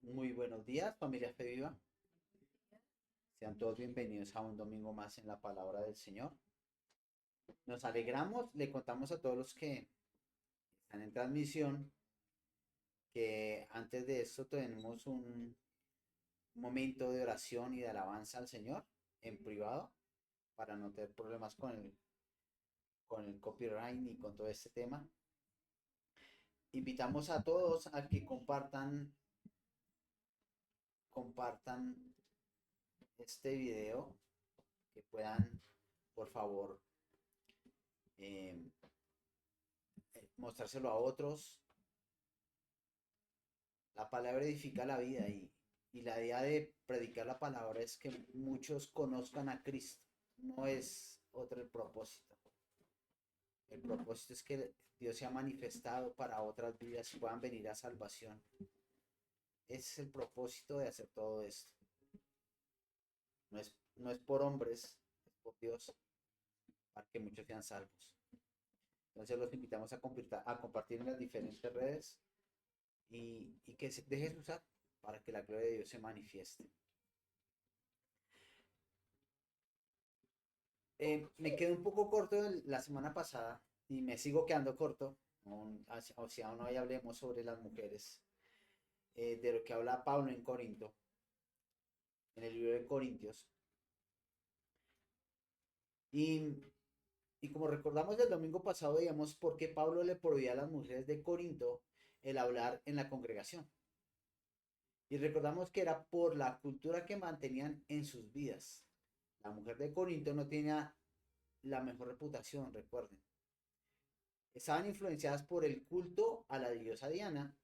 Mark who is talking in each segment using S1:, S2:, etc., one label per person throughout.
S1: Muy buenos días, familia Fe Viva. Sean todos bienvenidos a un domingo más en la palabra del Señor. Nos alegramos, le contamos a todos los que están en transmisión que antes de esto tenemos un momento de oración y de alabanza al Señor en privado para no tener problemas con el copyright ni con todo este tema. Invitamos a todos a que compartan este video, que puedan, por favor, eh, mostrárselo a otros. La palabra edifica la vida y la idea de predicar la palabra es que muchos conozcan a Cristo. No es otro el propósito. El propósito es que Dios se ha manifestado para otras vidas y puedan venir a salvación. Ese es el propósito de hacer todo esto. No es por hombres, es por Dios, para que muchos sean salvos. Entonces los invitamos a compartir en las diferentes redes y que se dejes usar para que la gloria de Dios se manifieste. Me quedé un poco corto la semana pasada y me sigo quedando corto. O sea, aún hoy hablemos sobre las mujeres, de lo que habla Pablo en Corinto, en el libro de Corintios. Y, y como recordamos del domingo pasado, digamos, por qué Pablo le prohibía a las mujeres de Corinto el hablar en la congregación. Y recordamos que era por la cultura que mantenían en sus vidas. La mujer de Corinto no tenía la mejor reputación, recuerden. Estaban influenciadas por el culto a la diosa Diana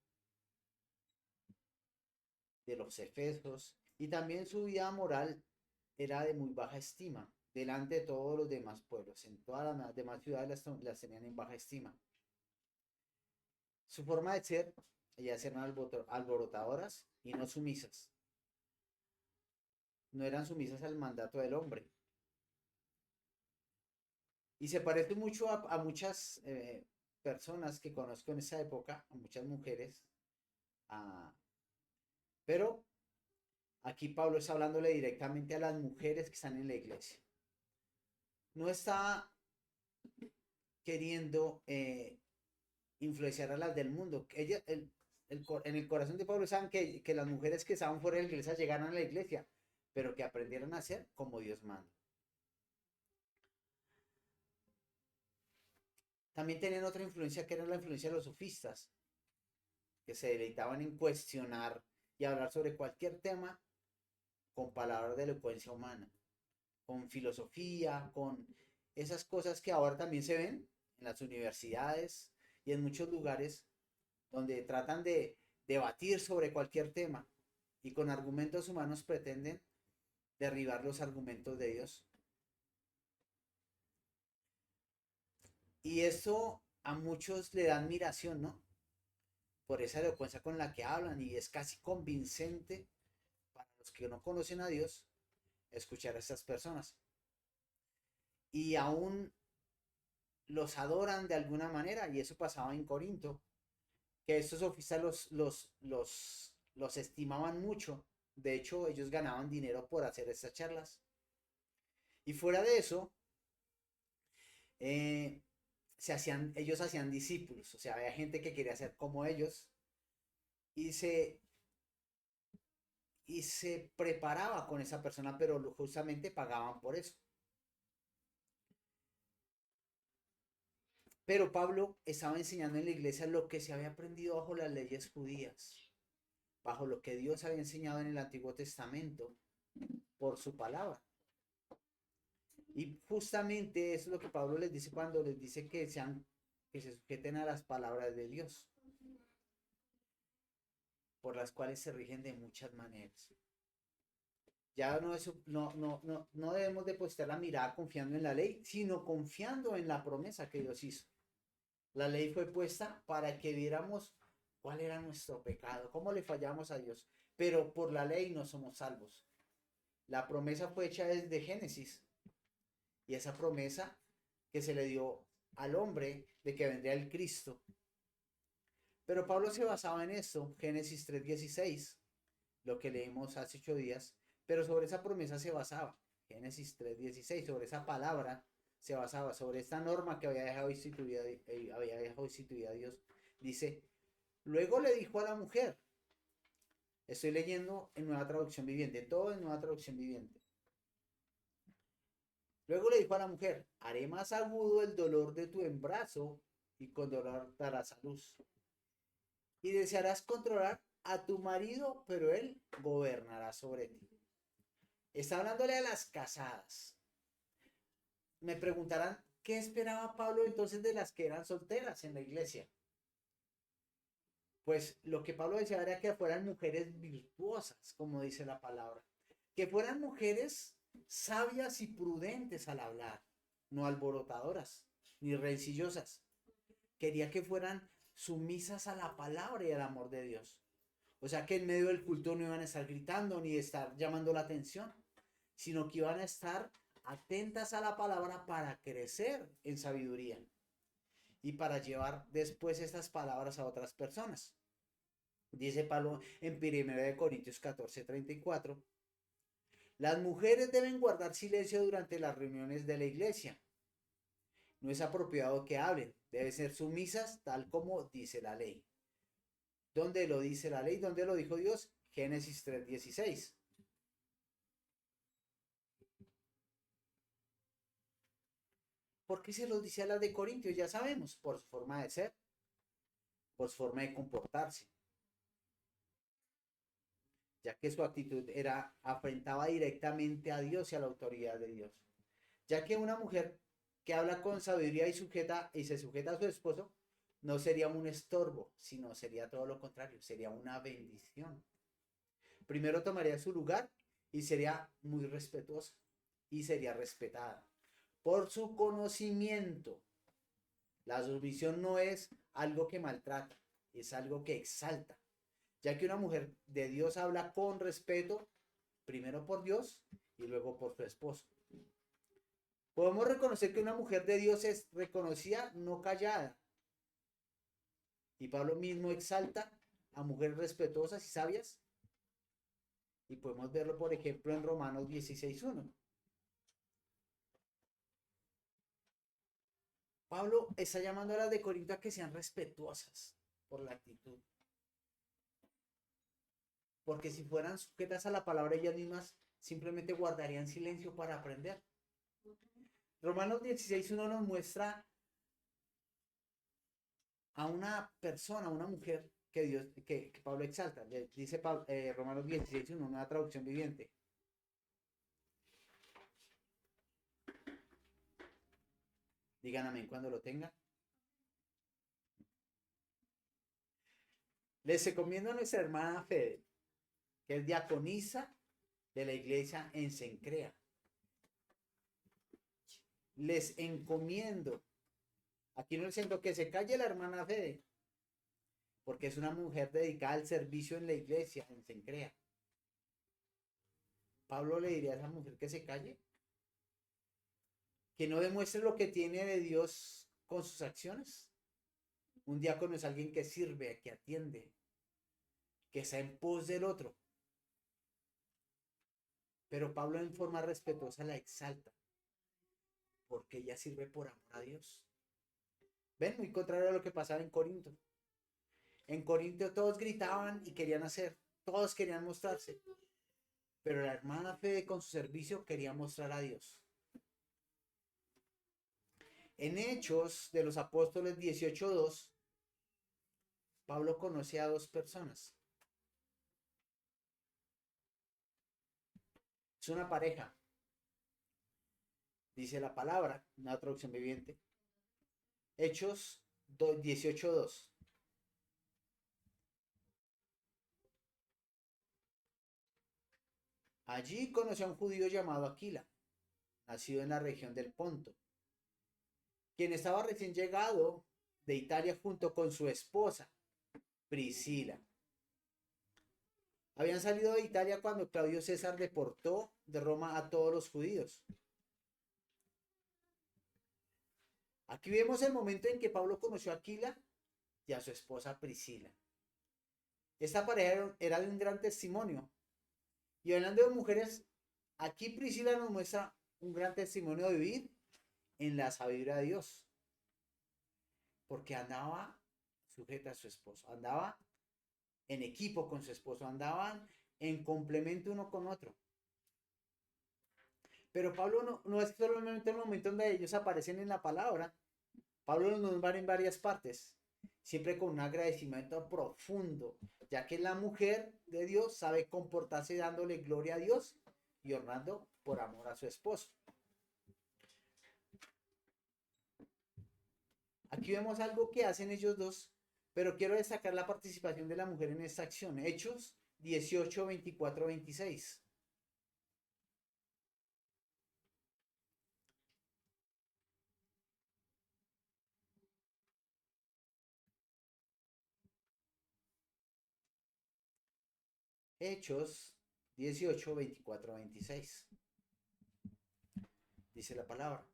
S1: de los efesos, y también su vida moral era de muy baja estima delante de todos los demás pueblos. En todas las demás ciudades las tenían en baja estima. Su forma de ser, ellas eran alborotadoras y no sumisas. No eran sumisas al mandato del hombre. Y se parece mucho a muchas personas que conozco en esa época, a muchas mujeres. a- pero aquí Pablo está hablándole directamente a las mujeres que están en la iglesia. No está queriendo influenciar a las del mundo. En el corazón de Pablo saben que las mujeres que estaban fuera de la iglesia llegaran a la iglesia, pero que aprendieran a ser como Dios manda. También tenían otra influencia que era la influencia de los sofistas, que se deleitaban en cuestionar y hablar sobre cualquier tema con palabras de elocuencia humana, con filosofía, con esas cosas que ahora también se ven en las universidades y en muchos lugares donde tratan de debatir sobre cualquier tema y con argumentos humanos pretenden derribar los argumentos de Dios. Y eso a muchos le da admiración, ¿no? Por esa elocuencia con la que hablan, y es casi convincente para los que no conocen a Dios escuchar a estas personas. Y aún los adoran de alguna manera, y eso pasaba en Corinto, que estos sofistas los estimaban mucho. De hecho, ellos ganaban dinero por hacer estas charlas. Y fuera de eso, eh, ellos hacían discípulos, o sea, había gente que quería ser como ellos y se preparaba con esa persona, pero justamente pagaban por eso. Pero Pablo estaba enseñando en la iglesia lo que se había aprendido bajo las leyes judías, bajo lo que Dios había enseñado en el Antiguo Testamento por su palabra. Y justamente eso es lo que Pablo les dice cuando les dice que se sujeten a las palabras de Dios, por las cuales se rigen de muchas maneras. Ya no debemos depositar la mirada confiando en la ley, sino confiando en la promesa que Dios hizo. La ley fue puesta para que viéramos cuál era nuestro pecado, cómo le fallamos a Dios. Pero por la ley no somos salvos. La promesa fue hecha desde Génesis. Y esa promesa que se le dio al hombre de que vendría el Cristo. Pero Pablo se basaba en esto, Génesis 3:16, lo que leímos hace 8 días, pero sobre esa promesa se basaba, Génesis 3:16, sobre esa palabra se basaba, sobre esta norma que había dejado instituida Dios. Dice, luego le dijo a la mujer, estoy leyendo en Nueva Traducción Viviente, todo en Nueva Traducción Viviente. Luego le dijo a la mujer, haré más agudo el dolor de tu embarazo y con dolor darás a luz. Y desearás controlar a tu marido, pero él gobernará sobre ti. Está hablándole a las casadas. Me preguntarán, ¿qué esperaba Pablo entonces de las que eran solteras en la iglesia? Pues lo que Pablo decía era que fueran mujeres virtuosas, como dice la palabra. Que fueran mujeres sabias y prudentes al hablar, no alborotadoras, ni rencillosas. Quería que fueran sumisas a la palabra y al amor de Dios. O sea que en medio del culto no iban a estar gritando ni estar llamando la atención, sino que iban a estar atentas a la palabra para crecer en sabiduría y para llevar después estas palabras a otras personas. Dice Pablo en 1 Corintios 14:34, las mujeres deben guardar silencio durante las reuniones de la iglesia. No es apropiado que hablen, deben ser sumisas tal como dice la ley. ¿Dónde lo dice la ley? ¿Dónde lo dijo Dios? Génesis 3:16. ¿Por qué se los dice a las de Corintios? Ya sabemos, por su forma de ser, por su forma de comportarse, ya que su actitud afrentaba directamente a Dios y a la autoridad de Dios. Ya que una mujer que habla con sabiduría y se sujeta a su esposo, no sería un estorbo, sino sería todo lo contrario, sería una bendición. Primero tomaría su lugar y sería muy respetuosa y sería respetada por su conocimiento. La sumisión no es algo que maltrata, es algo que exalta, ya que una mujer de Dios habla con respeto, primero por Dios y luego por su esposo. Podemos reconocer que una mujer de Dios es reconocida, no callada. Y Pablo mismo exalta a mujeres respetuosas y sabias. Y podemos verlo, por ejemplo, en Romanos 16:1. Pablo está llamando a las de Corinto a que sean respetuosas por la actitud. Porque si fueran sujetas a la palabra ellas mismas, simplemente guardarían silencio para aprender. Romanos 16:1 nos muestra a una persona, a una mujer que Pablo exalta. Dice Romanos 16:1, una traducción viviente. Digan amén cuando lo tengan. Les recomiendo a nuestra hermana Fede, que es diaconisa de la iglesia en Cencrea. Les encomiendo, aquí no les siento que se calle la hermana Fede, porque es una mujer dedicada al servicio en la iglesia en Cencrea. Pablo le diría a esa mujer que se calle, que no demuestre lo que tiene de Dios con sus acciones. Un diácono es alguien que sirve, que atiende, que está en pos del otro. Pero Pablo en forma respetuosa la exalta, porque ella sirve por amor a Dios. ¿Ven? Muy contrario a lo que pasaba en Corinto. En Corinto todos gritaban y querían hacer, todos querían mostrarse. Pero la hermana Fede con su servicio quería mostrar a Dios. En Hechos de los Apóstoles 18:2, Pablo conoce a dos personas. Es una pareja. Dice la palabra, una traducción viviente. Hechos 18:2. Allí conoció a un judío llamado Aquila, nacido en la región del Ponto, quien estaba recién llegado de Italia junto con su esposa, Priscila. Habían salido de Italia cuando Claudio César deportó de Roma a todos los judíos. Aquí vemos el momento en que Pablo conoció a Aquila y a su esposa Priscila. Esta pareja era de un gran testimonio. Y hablando de mujeres, aquí Priscila nos muestra un gran testimonio de vivir en la sabiduría de Dios. Porque andaba sujeta a su esposo, andaba en equipo con su esposo, andaban en complemento uno con otro. Pero Pablo no es solamente el momento donde ellos aparecen en la palabra. Pablo nos va en varias partes, siempre con un agradecimiento profundo, ya que la mujer de Dios sabe comportarse dándole gloria a Dios y honrando por amor a su esposo. Aquí vemos algo que hacen ellos dos, pero quiero destacar la participación de la mujer en esta acción. Hechos 18, 24, 26. Hechos 18, 24, 26. Dice la palabra.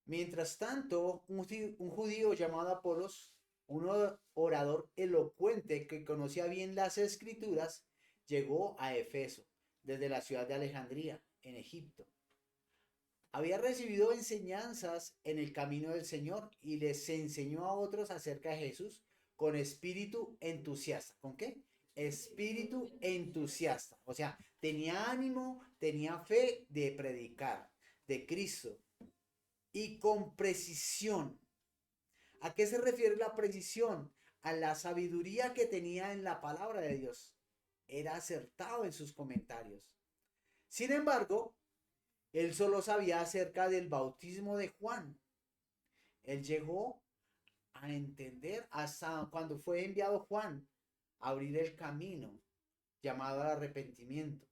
S1: Mientras tanto, un judío llamado Apolos, un orador elocuente que conocía bien las escrituras, llegó a Efeso, desde la ciudad de Alejandría, en Egipto. Había recibido enseñanzas en el camino del Señor y les enseñó a otros acerca de Jesús con espíritu entusiasta. ¿Con qué? Espíritu entusiasta. O sea, tenía ánimo, tenía fe de predicar de Cristo y con precisión. ¿A qué se refiere la precisión? A la sabiduría que tenía en la palabra de Dios. Era acertado en sus comentarios. Sin embargo, él solo sabía acerca del bautismo de Juan. Él llegó a entender hasta cuando fue enviado Juan a abrir el camino llamado al arrepentimiento.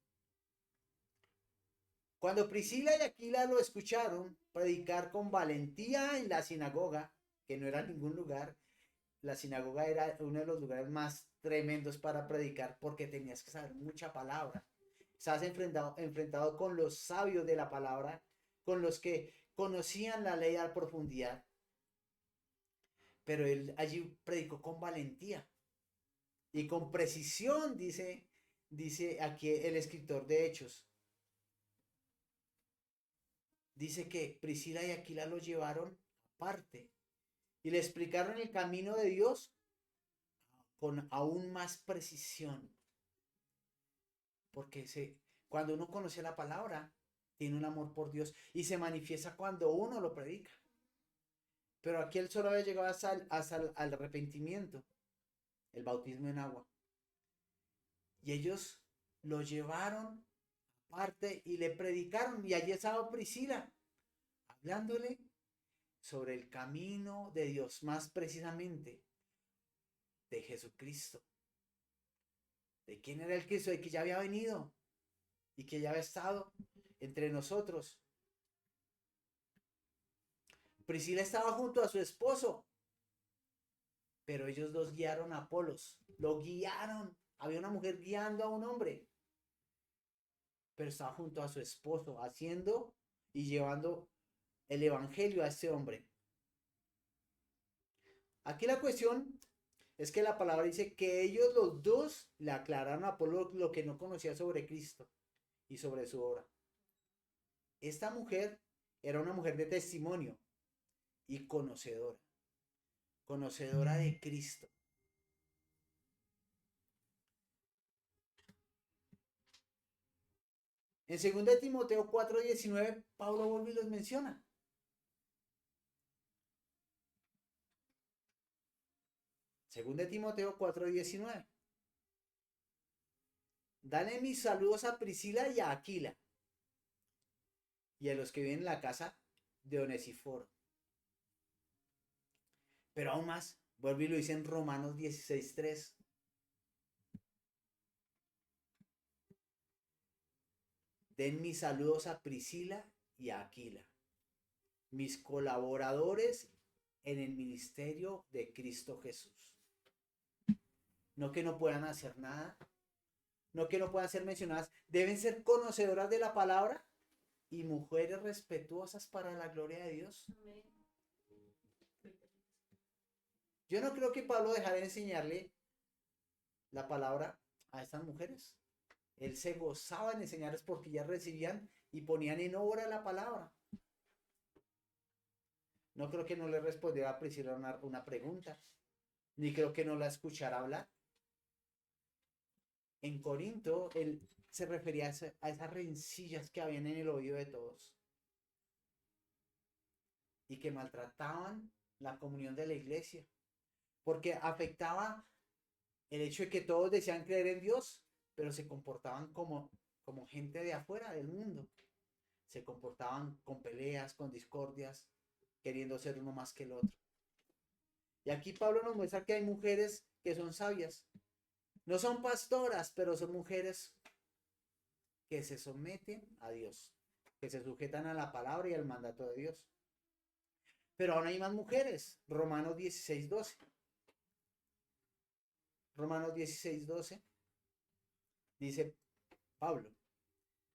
S1: Cuando Priscila y Aquila lo escucharon predicar con valentía en la sinagoga, que no era ningún lugar, la sinagoga era uno de los lugares más tremendos para predicar porque tenías que saber mucha palabra. Estás enfrentado con los sabios de la palabra, con los que conocían la ley a profundidad. Pero él allí predicó con valentía y con precisión, dice aquí el escritor de Hechos. Dice que Priscila y Aquila lo llevaron aparte y le explicaron el camino de Dios con aún más precisión. Porque cuando uno conoce la palabra, tiene un amor por Dios y se manifiesta cuando uno lo predica. Pero aquí él solo había llegado hasta el arrepentimiento, el bautismo en agua. Y ellos lo llevaron aparte y le predicaron. Y allí estaba Priscila, hablándole sobre el camino de Dios, más precisamente de Jesucristo. ¿De quién era el Cristo? De que ya había venido y que ya había estado entre nosotros. Priscila estaba junto a su esposo, pero ellos dos guiaron a Apolos, lo guiaron. Había una mujer guiando a un hombre, pero estaba junto a su esposo, haciendo y llevando el evangelio a este hombre. Aquí la cuestión es que la palabra dice que ellos los dos le aclararon a Apolo lo que no conocía sobre Cristo y sobre su obra. Esta mujer era una mujer de testimonio y conocedora de Cristo. En 2 Timoteo 4:19, Pablo vuelve y los menciona. 2 Timoteo 4:19. Dale mis saludos a Priscila y a Aquila y a los que viven en la casa de Onesíforo. Pero aún más, vuelve y lo dice en Romanos 16:3. Den mis saludos a Priscila y a Aquila, mis colaboradores en el ministerio de Cristo Jesús. No que no puedan hacer nada, no que no puedan ser mencionadas, deben ser conocedoras de la palabra y mujeres respetuosas para la gloria de Dios. Yo no creo que Pablo dejara de enseñarle la palabra a estas mujeres. Él se gozaba en enseñarles porque ya recibían y ponían en obra la palabra. No creo que no le respondiera a Priscila una pregunta, ni creo que no la escuchara hablar. En Corinto, él se refería a esas rencillas que habían en el oído de todos y que maltrataban la comunión de la iglesia, porque afectaba el hecho de que todos decían creer en Dios, pero se comportaban como gente de afuera del mundo. Se comportaban con peleas, con discordias, queriendo ser uno más que el otro. Y aquí Pablo nos muestra que hay mujeres que son sabias. No son pastoras, pero son mujeres que se someten a Dios, que se sujetan a la palabra y al mandato de Dios. Pero aún hay más mujeres. Romanos 16:12. Romanos 16:12 dice Pablo: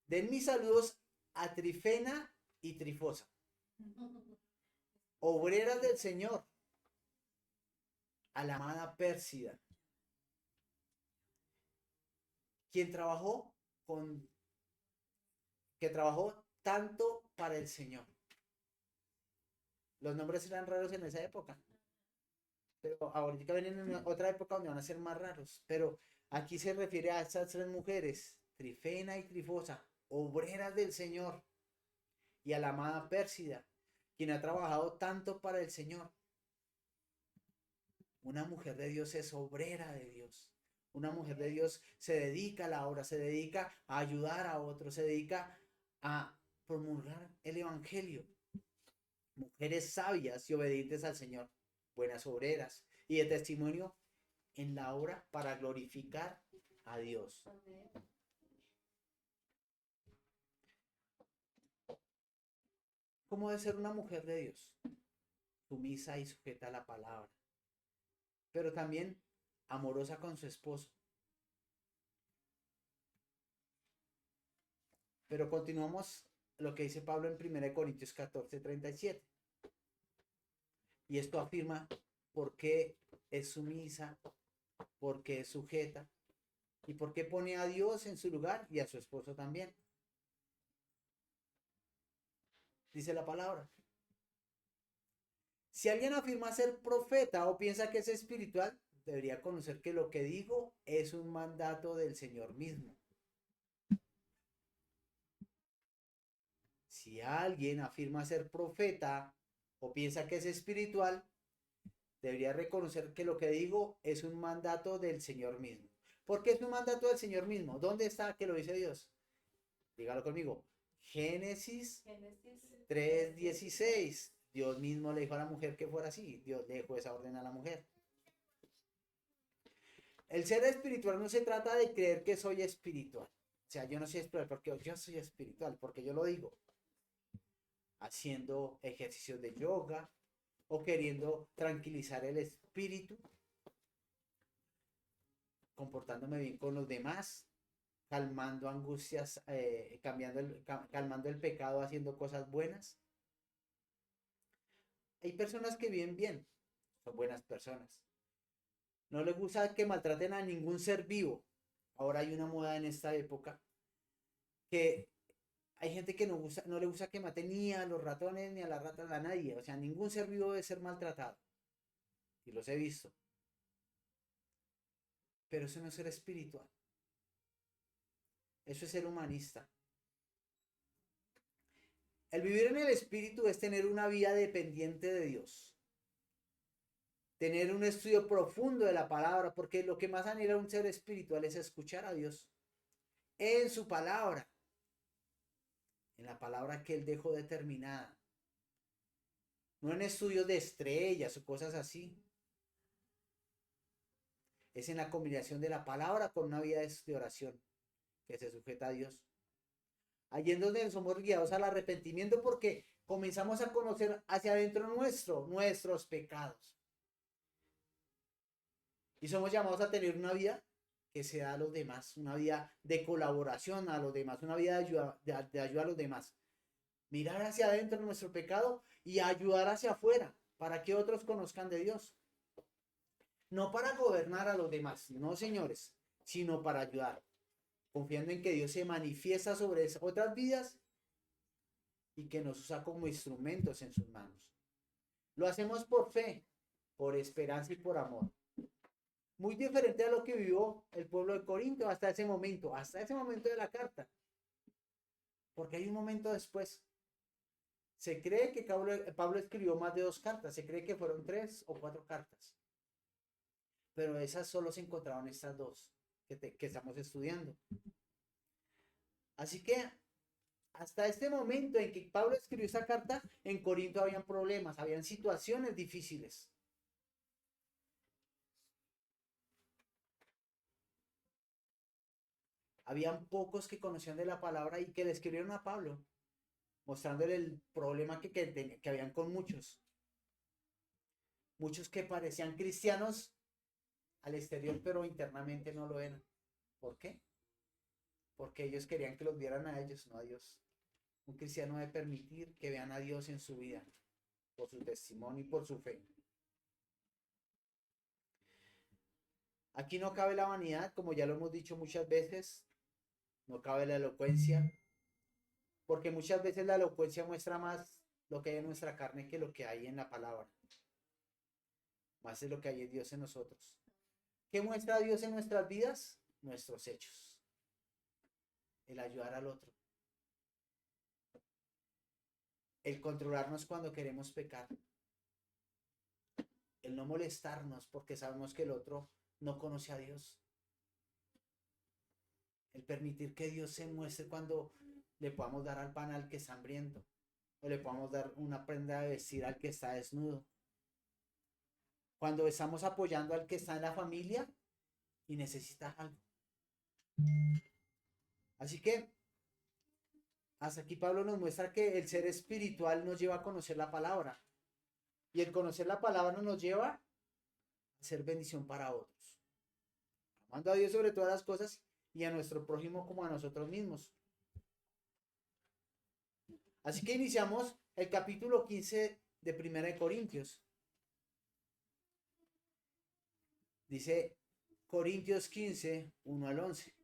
S1: den mis saludos a Trifena y Trifosa, obreras del Señor, a la amada Pérsida, quien trabajó tanto para el Señor. Los nombres eran raros en esa época, pero ahorita vienen en otra época donde van a ser más raros. Pero aquí se refiere a estas tres mujeres, Trifena y Trifosa, obreras del Señor, y a la amada Pérsida, quien ha trabajado tanto para el Señor. Una mujer de Dios es obrera de Dios. Una mujer de Dios se dedica a la obra, se dedica a ayudar a otros, se dedica a promulgar el evangelio. Mujeres sabias y obedientes al Señor, buenas obreras y de testimonio en la obra para glorificar a Dios. ¿Cómo debe ser una mujer de Dios? Sumisa y sujeta a la palabra, pero también amorosa con su esposo. Pero continuamos lo que dice Pablo en 1 Corintios 14:37. Y esto afirma por qué es sumisa, por qué es sujeta y por qué pone a Dios en su lugar y a su esposo también. Dice la palabra: si alguien afirma ser profeta o piensa que es espiritual, debería conocer que lo que digo es un mandato del Señor mismo. Si alguien afirma ser profeta o piensa que es espiritual, debería reconocer que lo que digo es un mandato del Señor mismo. ¿Por qué es un mandato del Señor mismo? ¿Dónde está que lo dice Dios? Dígalo conmigo. Génesis 3:16. Dios mismo le dijo a la mujer que fuera así. Dios le dejó esa orden a la mujer. El ser espiritual no se trata de creer que soy espiritual. O sea, yo no soy espiritual porque yo soy espiritual, porque yo lo digo. Haciendo ejercicios de yoga o queriendo tranquilizar el espíritu, comportándome bien con los demás, calmando angustias, calmando el pecado, haciendo cosas buenas. Hay personas que viven bien, son buenas personas. No les gusta que maltraten a ningún ser vivo. Ahora hay una moda en esta época que hay gente que no le gusta que maten ni a los ratones, ni a las ratas, a nadie. O sea, ningún ser vivo debe ser maltratado. Y los he visto. Pero eso no es ser espiritual. Eso es ser humanista. El vivir en el espíritu es tener una vida dependiente de Dios. Tener un estudio profundo de la palabra, porque lo que más anhela un ser espiritual es escuchar a Dios en su palabra, en la palabra que Él dejó determinada. No en estudios de estrellas o cosas así. Es en la combinación de la palabra con una vida de oración que se sujeta a Dios. Allí es donde somos guiados al arrepentimiento porque comenzamos a conocer hacia adentro nuestros pecados. Y somos llamados a tener una vida que se da a los demás, una vida de colaboración a los demás, una vida de ayuda a los demás. Mirar hacia adentro de nuestro pecado y ayudar hacia afuera para que otros conozcan de Dios. No para gobernar a los demás, no señores, sino para ayudar, confiando en que Dios se manifiesta sobre otras vidas y que nos usa como instrumentos en sus manos. Lo hacemos por fe, por esperanza y por amor. Muy diferente a lo que vivió el pueblo de Corinto hasta ese momento de la carta. Porque hay un momento después. Se cree que Pablo escribió más de 2 cartas, se cree que fueron 3 o 4 cartas. Pero esas solo se encontraron estas dos que estamos estudiando. Así que hasta este momento en que Pablo escribió esta carta, en Corinto habían problemas, habían situaciones difíciles. Habían pocos que conocían de la palabra y que le escribieron a Pablo, mostrándole el problema que habían con muchos. Muchos que parecían cristianos al exterior, pero internamente no lo eran. ¿Por qué? Porque ellos querían que los vieran a ellos, no a Dios. Un cristiano debe permitir que vean a Dios en su vida, por su testimonio y por su fe. Aquí no cabe la vanidad, como ya lo hemos dicho muchas veces, no cabe la elocuencia, porque muchas veces la elocuencia muestra más lo que hay en nuestra carne que lo que hay en la palabra, más de lo que hay en Dios en nosotros. ¿Qué muestra Dios en nuestras vidas? Nuestros hechos, el ayudar al otro, el controlarnos cuando queremos pecar, el no molestarnos porque sabemos que el otro no conoce a Dios, el permitir que Dios se muestre cuando le podamos dar al pan al que está hambriento, o le podamos dar una prenda de vestir al que está desnudo, cuando estamos apoyando al que está en la familia y necesita algo. Así que hasta aquí Pablo nos muestra que el ser espiritual nos lleva a conocer la palabra, y el conocer la palabra nos lleva a ser bendición para otros, amando a Dios sobre todas las cosas y a nuestro prójimo como a nosotros mismos. Así que iniciamos el capítulo 15 de Primera de Corintios. Dice Corintios 15, 1 al 11.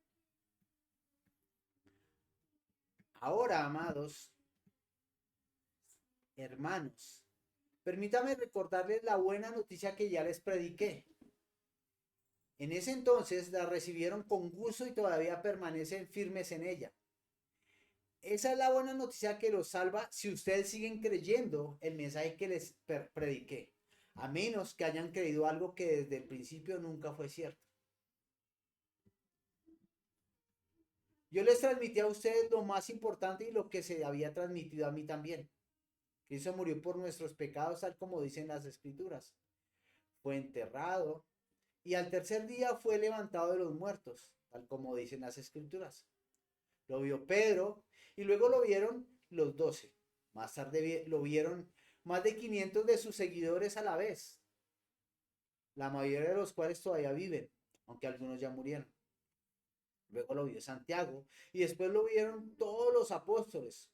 S1: Ahora, amados hermanos, permítame recordarles la buena noticia que ya les prediqué. En ese entonces la recibieron con gusto y todavía permanecen firmes en ella. Esa es la buena noticia que los salva si ustedes siguen creyendo el mensaje que les prediqué, a menos que hayan creído algo que desde el principio nunca fue cierto. Yo les transmití a ustedes lo más importante y lo que se había transmitido a mí también. Cristo murió por nuestros pecados, tal como dicen las Escrituras. Fue enterrado y al tercer día fue levantado de los muertos, tal como dicen las Escrituras. Lo vio Pedro y luego lo vieron los 12. Más tarde lo vieron más de 500 de sus seguidores a la vez, la mayoría de los cuales todavía viven, aunque algunos ya murieron. Luego lo vio Santiago y después lo vieron todos los apóstoles.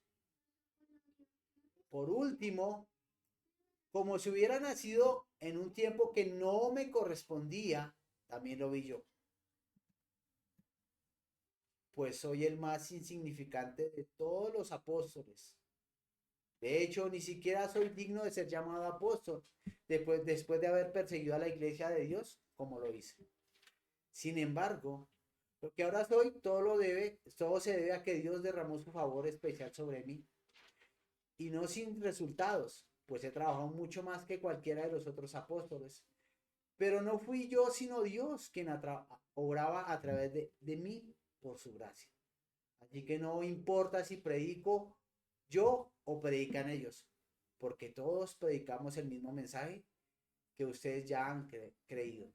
S1: Por último, como si hubiera nacido en un tiempo que no me correspondía, también lo vi yo. Pues soy el más insignificante de todos los apóstoles. De hecho, ni siquiera soy digno de ser llamado apóstol, después de haber perseguido a la iglesia de Dios, como lo hice. Sin embargo, lo que ahora soy, todo se debe a que Dios derramó su favor especial sobre mí. Y no sin resultados, pues he trabajado mucho más que cualquiera de los otros apóstoles. Pero no fui yo, sino Dios quien obraba a través de mí por su gracia. Así que no importa si predico yo o predican ellos, porque todos predicamos el mismo mensaje que ustedes ya han creído.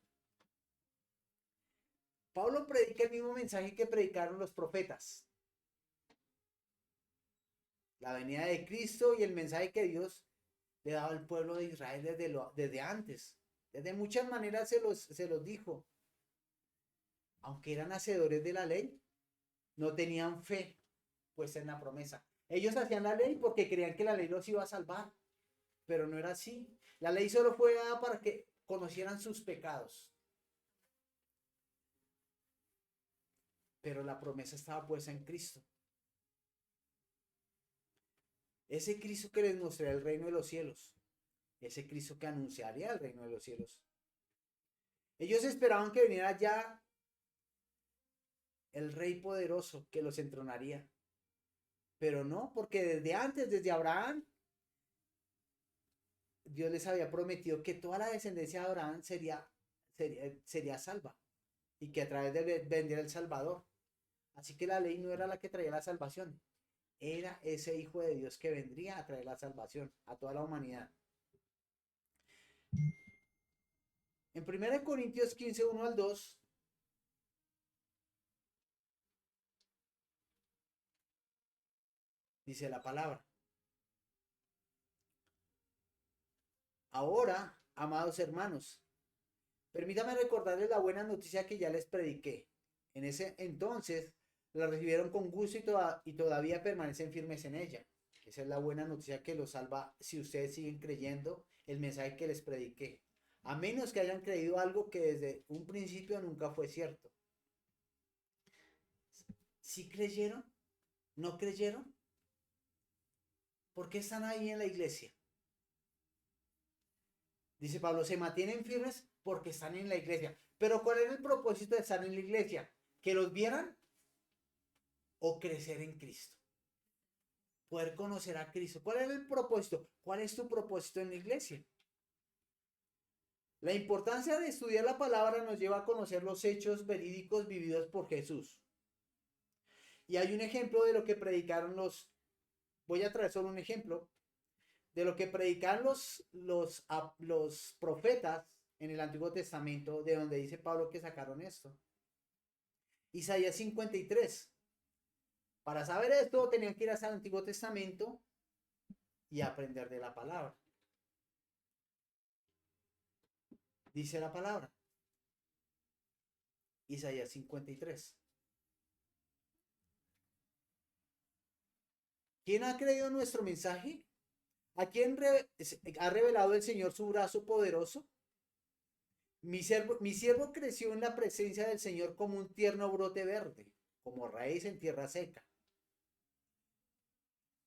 S1: Pablo predica el mismo mensaje que predicaron los profetas. La venida de Cristo y el mensaje que Dios le daba al pueblo de Israel desde antes. Desde muchas maneras se los dijo. Aunque eran hacedores de la ley, no tenían fe puesta en la promesa. Ellos hacían la ley porque creían que la ley los iba a salvar, pero no era así. La ley solo fue dada para que conocieran sus pecados, pero la promesa estaba puesta en Cristo. Ese Cristo que les mostraría el reino de los cielos, ese Cristo que anunciaría el reino de los cielos. Ellos esperaban que viniera ya el rey poderoso que los entronaría, pero no, porque desde antes, desde Abraham, Dios les había prometido que toda la descendencia de Abraham sería salva y que a través de él vendría el Salvador. Así que la ley no era la que traía la salvación, era ese Hijo de Dios que vendría a traer la salvación a toda la humanidad. En 1 Corintios 15, 1 al 2, dice la palabra: ahora, amados hermanos, permítame recordarles la buena noticia que ya les prediqué. En ese entonces la recibieron con gusto y todavía permanecen firmes en ella. Esa es la buena noticia que los salva si ustedes siguen creyendo el mensaje que les prediqué. A menos que hayan creído algo que desde un principio nunca fue cierto. ¿Sí creyeron? ¿No creyeron? ¿Por qué están ahí en la iglesia? Dice Pablo, se mantienen firmes porque están en la iglesia. Pero ¿cuál era el propósito de estar en la iglesia? ¿Que los vieran o crecer en Cristo? Poder conocer a Cristo. ¿Cuál era el propósito? ¿Cuál es tu propósito en la iglesia? La importancia de estudiar la palabra nos lleva a conocer los hechos verídicos vividos por Jesús. Y hay un ejemplo de lo que predicaron voy a traer solo un ejemplo, de lo que predicaron los profetas en el Antiguo Testamento, de donde dice Pablo que sacaron esto. Isaías 53. Para saber esto tenían que ir hasta el Antiguo Testamento y aprender de la palabra. Dice la palabra. Isaías 53. ¿Quién ha creído nuestro mensaje? ¿A quién ha revelado el Señor su brazo poderoso? Mi siervo creció en la presencia del Señor como un tierno brote verde, como raíz en tierra seca.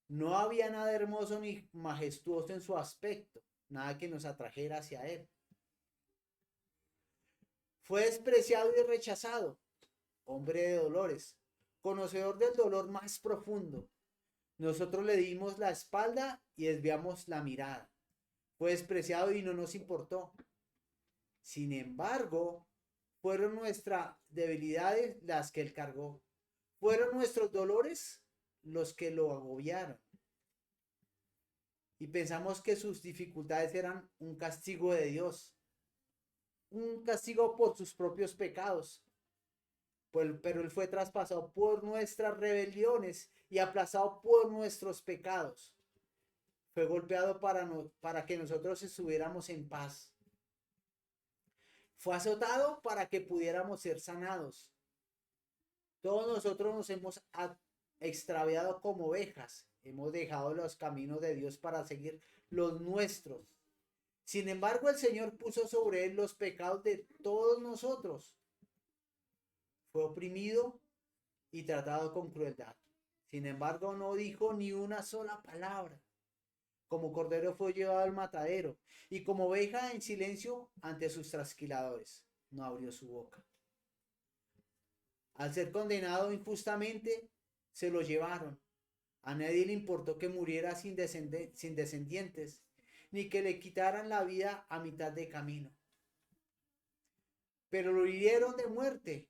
S1: No había nada hermoso ni majestuoso en su aspecto, nada que nos atrajera hacia él. Fue despreciado y rechazado, hombre de dolores, conocedor del dolor más profundo. Nosotros le dimos la espalda y desviamos la mirada. Fue despreciado y no nos importó. Sin embargo, fueron nuestras debilidades las que él cargó. Fueron nuestros dolores los que lo agobiaron. Y pensamos que sus dificultades eran un castigo de Dios. Un castigo por sus propios pecados. Pero él fue traspasado por nuestras rebeliones y aplazado por nuestros pecados. Fue golpeado para que nosotros estuviéramos en paz. Fue azotado para que pudiéramos ser sanados. Todos nosotros nos hemos extraviado como ovejas. Hemos dejado los caminos de Dios para seguir los nuestros. Sin embargo, el Señor puso sobre él los pecados de todos nosotros. Fue oprimido y tratado con crueldad. Sin embargo, no dijo ni una sola palabra. Como cordero fue llevado al matadero, y como oveja en silencio ante sus trasquiladores. No abrió su boca. Al ser condenado injustamente, se lo llevaron. A nadie le importó que muriera sin descendientes, ni que le quitaran la vida a mitad de camino. Pero lo hirieron de muerte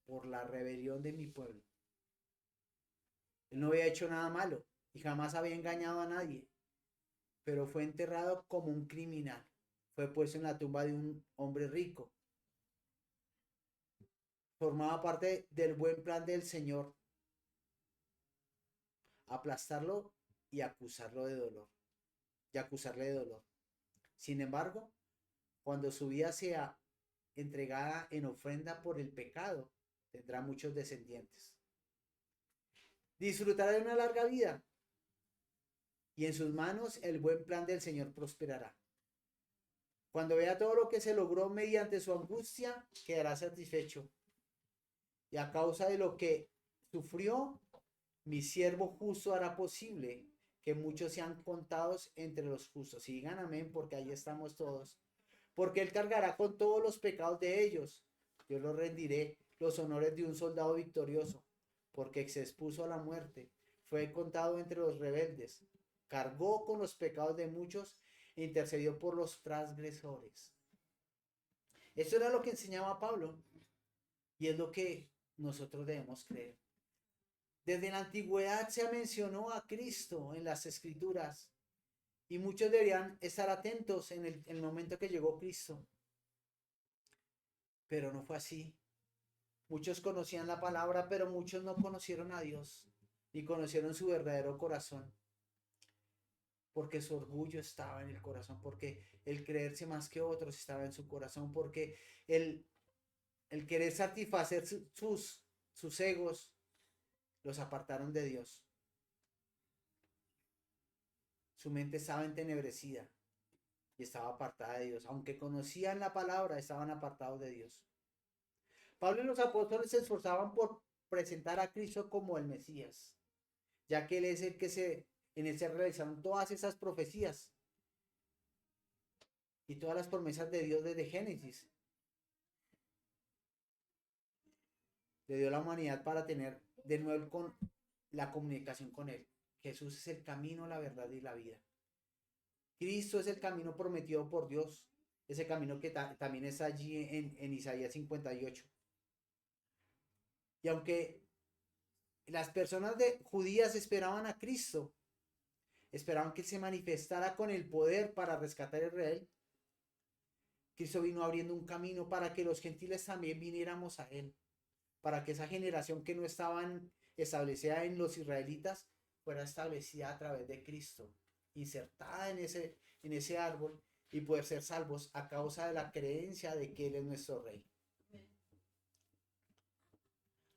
S1: por la rebelión de mi pueblo. Él no había hecho nada malo y jamás había engañado a nadie, pero fue enterrado como un criminal. Fue puesto en la tumba de un hombre rico. Formaba parte del buen plan del Señor, aplastarlo y acusarlo de dolor, y acusarle de dolor. Sin embargo, cuando su vida sea entregada en ofrenda por el pecado, tendrá muchos descendientes. disfrutará de una larga vida y en sus manos el buen plan del Señor prosperará. Cuando vea todo lo que se logró mediante su angustia, quedará satisfecho. Y a causa de lo que sufrió, mi siervo justo hará posible que muchos sean contados entre los justos. Y digan amén, porque ahí estamos todos. Porque él cargará con todos los pecados de ellos. Yo los rendiré los honores de un soldado victorioso, porque se expuso a la muerte. Fue contado entre los rebeldes. Cargó con los pecados de muchos e intercedió por los transgresores. Eso era lo que enseñaba Pablo y es lo que nosotros debemos creer. Desde la antigüedad se mencionó a Cristo en las Escrituras y muchos deberían estar atentos en el momento que llegó Cristo. Pero no fue así. Muchos conocían la palabra, pero muchos no conocieron a Dios ni conocieron su verdadero corazón. Porque su orgullo estaba en el corazón, porque el creerse más que otros estaba en su corazón, porque el querer satisfacer sus egos los apartaron de Dios. Su mente estaba entenebrecida y estaba apartada de Dios. Aunque conocían la palabra, estaban apartados de Dios. Pablo y los apóstoles se esforzaban por presentar a Cristo como el Mesías, ya que Él es el que en Él se realizaron todas esas profecías y todas las promesas de Dios desde Génesis. Le dio a la humanidad para tener de nuevo la comunicación con Él. Jesús es el camino, la verdad y la vida. Cristo es el camino prometido por Dios. Ese camino que también está allí en Isaías 58. Y aunque las personas judías esperaban a Cristo, esperaban que se manifestara con el poder para rescatar a Israel, Cristo vino abriendo un camino para que los gentiles también viniéramos a Él, para que esa generación que no estaban establecida en los israelitas fuera establecida a través de Cristo, insertada en ese árbol y poder ser salvos a causa de la creencia de que Él es nuestro Rey.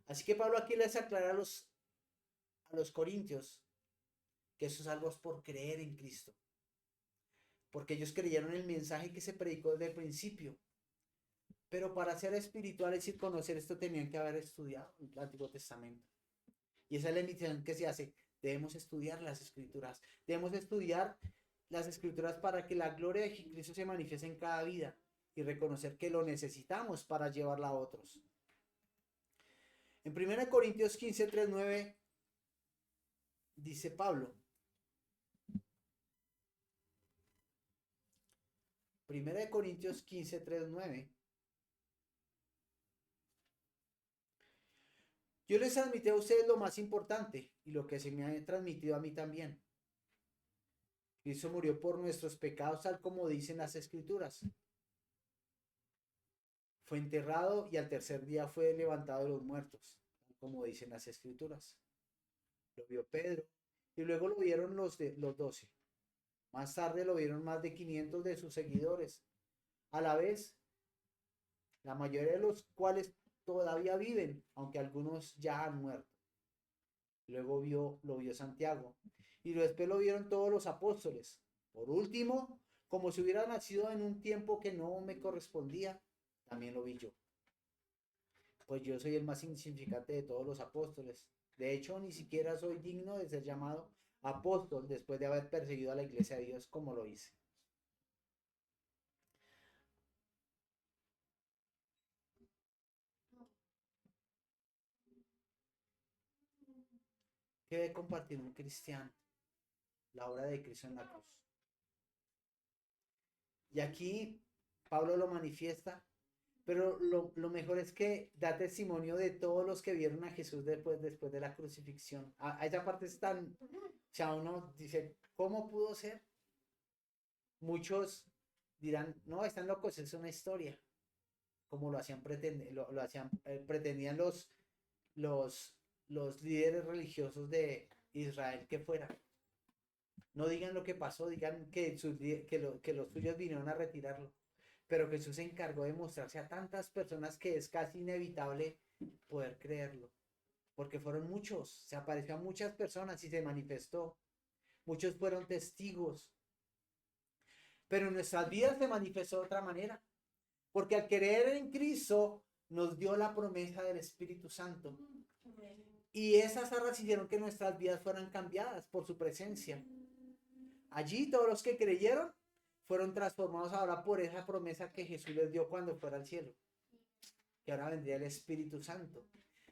S1: Así que Pablo aquí les aclara a los corintios que son salvos por creer en Cristo, porque ellos creyeron el mensaje que se predicó desde el principio. Pero para ser espirituales y conocer esto tenían que haber estudiado el Antiguo Testamento. Y esa es la invitación que se hace. Debemos estudiar las Escrituras. Debemos estudiar las Escrituras para que la gloria de Cristo se manifieste en cada vida y reconocer que lo necesitamos para llevarla a otros. En 1 Corintios 15, 3, 9 dice Pablo. 1 Corintios 15, 3, 9. Yo les transmití a ustedes lo más importante y lo que se me ha transmitido a mí también. Cristo murió por nuestros pecados, tal como dicen las Escrituras. Fue enterrado y al tercer día fue levantado de los muertos, como dicen las Escrituras. Lo vio Pedro y luego lo vieron los 12. Más tarde lo vieron más de 500 de sus seguidores. A la vez, la mayoría de los cuales todavía viven, aunque algunos ya han muerto. Luego lo vio Santiago. Y después lo vieron todos los apóstoles. Por último, como si hubiera nacido en un tiempo que no me correspondía, también lo vi yo. Pues yo soy el más insignificante de todos los apóstoles. De hecho, ni siquiera soy digno de ser llamado apóstol después de haber perseguido a la iglesia de Dios como lo hice. ¿Qué debe compartir un cristiano? La obra de Cristo en la cruz. Y aquí Pablo lo manifiesta, pero lo mejor es que da testimonio de todos los que vieron a Jesús después de la crucifixión. A esa parte es tan, o sea, uno dice, ¿cómo pudo ser? Muchos dirán, no, están locos, es una historia, como lo hacían pretendían los, los líderes religiosos de Israel que fuera. No digan lo que pasó, digan que los suyos vinieron a retirarlo. Pero Jesús se encargó de mostrarse a tantas personas que es casi inevitable poder creerlo. porque fueron muchos, se apareció a muchas personas y se manifestó. Muchos fueron testigos, pero en nuestras vidas se manifestó de otra manera, porque al creer en Cristo nos dio la promesa del Espíritu Santo. Y esas arras hicieron que nuestras vidas fueran cambiadas por su presencia. Allí todos los que creyeron fueron transformados ahora por esa promesa que Jesús les dio cuando fuera al cielo, que ahora vendría el Espíritu Santo.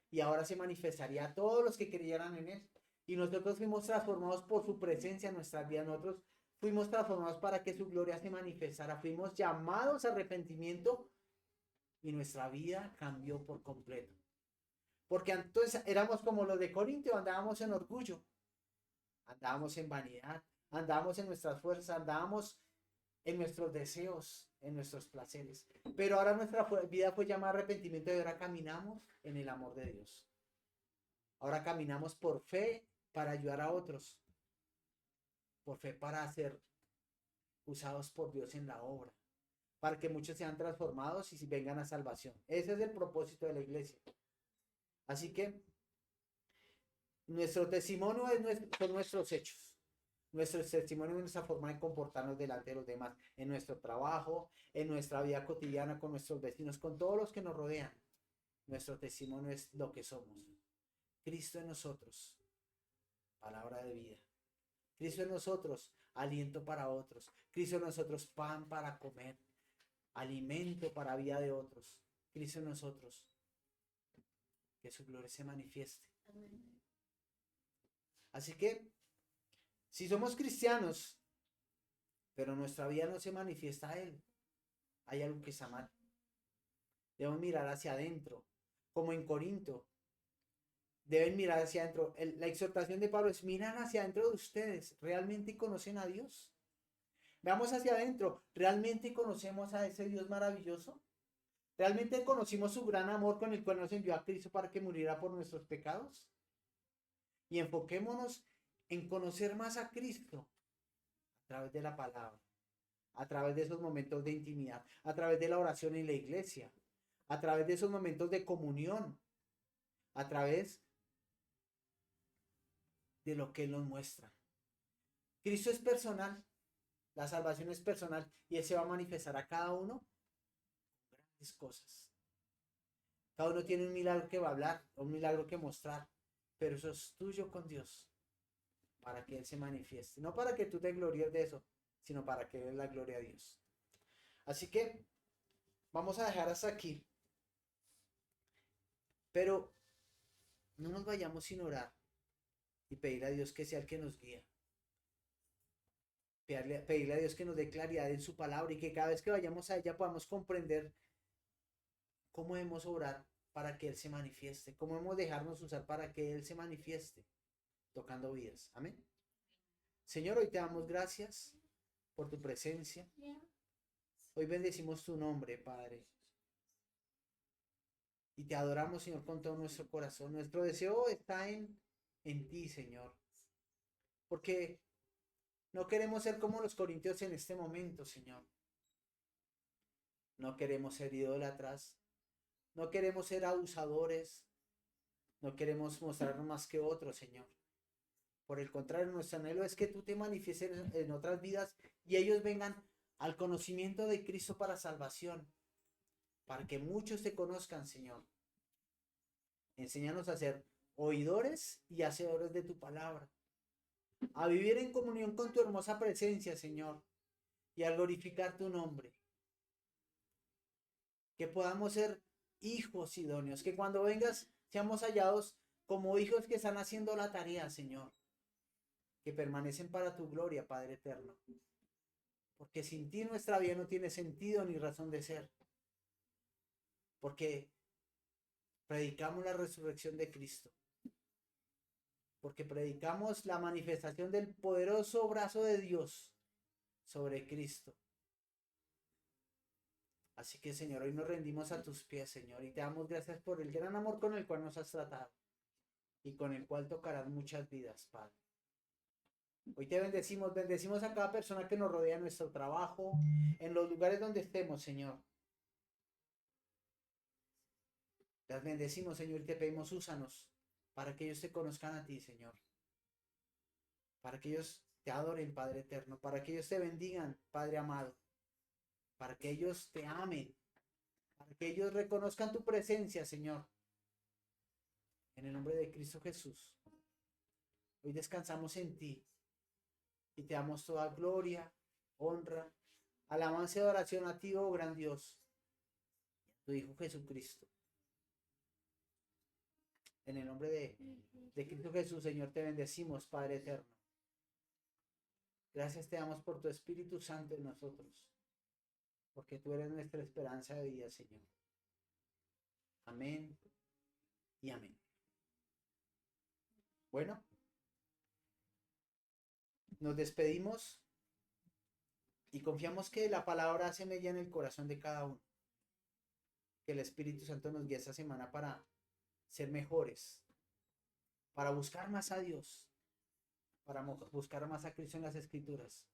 S1: Y ahora se manifestaría a todos los que creyeran en él. Y nosotros fuimos transformados por su presencia en nuestras vidas. Nosotros fuimos transformados para que su gloria se manifestara. Fuimos llamados a arrepentimiento y nuestra vida cambió por completo. Porque entonces éramos como los de Corintio, andábamos en orgullo, andábamos en vanidad, andábamos en nuestras fuerzas, andábamos en nuestros deseos, en nuestros placeres. Pero ahora nuestra vida fue llamada arrepentimiento y ahora caminamos en el amor de Dios. Ahora caminamos por fe para ayudar a otros, por fe para ser usados por Dios en la obra, para que muchos sean transformados y vengan a salvación. Ese es el propósito de la iglesia. Así que nuestro testimonio son nuestros hechos. Nuestro testimonio es nuestra forma de comportarnos delante de los demás, en nuestro trabajo, en nuestra vida cotidiana, con nuestros vecinos, con todos los que nos rodean. Nuestro testimonio es lo que somos. Cristo en nosotros, palabra de vida. Cristo en nosotros, aliento para otros. Cristo en nosotros, pan para comer, alimento para vida de otros. Cristo en nosotros, que su gloria se manifieste. Así que, si somos cristianos, pero nuestra vida no se manifiesta a Él, hay algo que está mal. Debemos mirar hacia adentro, como en Corinto. Deben mirar hacia adentro. La exhortación de Pablo es: miran hacia adentro de ustedes. ¿Realmente conocen a Dios? Veamos hacia adentro. ¿Realmente conocemos a ese Dios maravilloso? ¿Realmente conocimos su gran amor con el cual nos envió a Cristo para que muriera por nuestros pecados? Y enfoquémonos en conocer más a Cristo a través de la palabra, a través de esos momentos de intimidad, a través de la oración en la iglesia, a través de esos momentos de comunión, a través de lo que Él nos muestra. Cristo es personal, la salvación es personal y Él se va a manifestar a cada uno con grandes cosas. Cada uno tiene un milagro que va a hablar, un milagro que mostrar, pero eso es tuyo con Dios, para que Él se manifieste. No para que tú te glories de eso, sino para que Él la gloria a Dios. Así que vamos a dejar hasta aquí. Pero no nos vayamos sin orar y pedirle a Dios que sea el que nos guíe. Pedirle a Dios que nos dé claridad en su palabra y que cada vez que vayamos a ella podamos comprender cómo debemos orar para que Él se manifieste, cómo debemos dejarnos usar para que Él se manifieste, tocando vidas. Amén. Señor, hoy te damos gracias por tu presencia. Hoy bendecimos tu nombre, Padre. Y te adoramos, Señor, con todo nuestro corazón. Nuestro deseo está en ti, Señor. Porque no queremos ser como los corintios en este momento, Señor. No queremos ser idólatras. No queremos ser abusadores. No queremos mostrarnos más que otros, Señor. Por el contrario, nuestro anhelo es que tú te manifiestes en otras vidas y ellos vengan al conocimiento de Cristo para salvación. Para que muchos te conozcan, Señor. Enséñanos a ser oidores y hacedores de tu palabra. A vivir en comunión con tu hermosa presencia, Señor. Y a glorificar tu nombre. Que podamos ser hijos idóneos. Que cuando vengas seamos hallados como hijos que están haciendo la tarea, Señor. Que permanecen para tu gloria, Padre eterno. Porque sin ti nuestra vida no tiene sentido ni razón de ser. Porque predicamos la resurrección de Cristo. Porque predicamos la manifestación del poderoso brazo de Dios sobre Cristo. Así que, Señor, hoy nos rendimos a tus pies, Señor, y te damos gracias por el gran amor con el cual nos has tratado y con el cual tocarás muchas vidas, Padre. Hoy te bendecimos a cada persona que nos rodea en nuestro trabajo, en los lugares donde estemos, Señor. Las bendecimos, Señor, y te pedimos úsanos para que ellos te conozcan a ti, Señor, para que ellos te adoren, Padre eterno, para que ellos te bendigan, Padre amado, para que ellos te amen, para que ellos reconozcan tu presencia, Señor, en el nombre de Cristo Jesús. Hoy descansamos en ti y te damos toda gloria, honra, alabanza y adoración a ti, oh gran Dios, tu Hijo Jesucristo. En el nombre de Cristo Jesús, Señor, te bendecimos, Padre eterno. Gracias te damos por tu Espíritu Santo en nosotros, porque tú eres nuestra esperanza de vida, Señor. Amén y amén. Bueno, nos despedimos y confiamos que la palabra hace mella en el corazón de cada uno. Que el Espíritu Santo nos guíe esta semana para ser mejores, para buscar más a Dios, para buscar más a Cristo en las Escrituras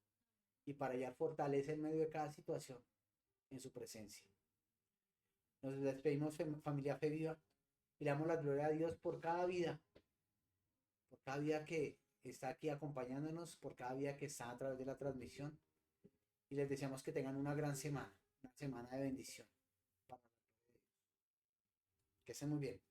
S1: y para hallar fortaleza en medio de cada situación en su presencia. Nos despedimos, familia Fe Viva, y le damos la gloria a Dios por cada vida que está aquí acompañándonos, por cada vida que está a través de la transmisión, y les deseamos que tengan una gran semana, una semana de bendición. Que estén muy bien.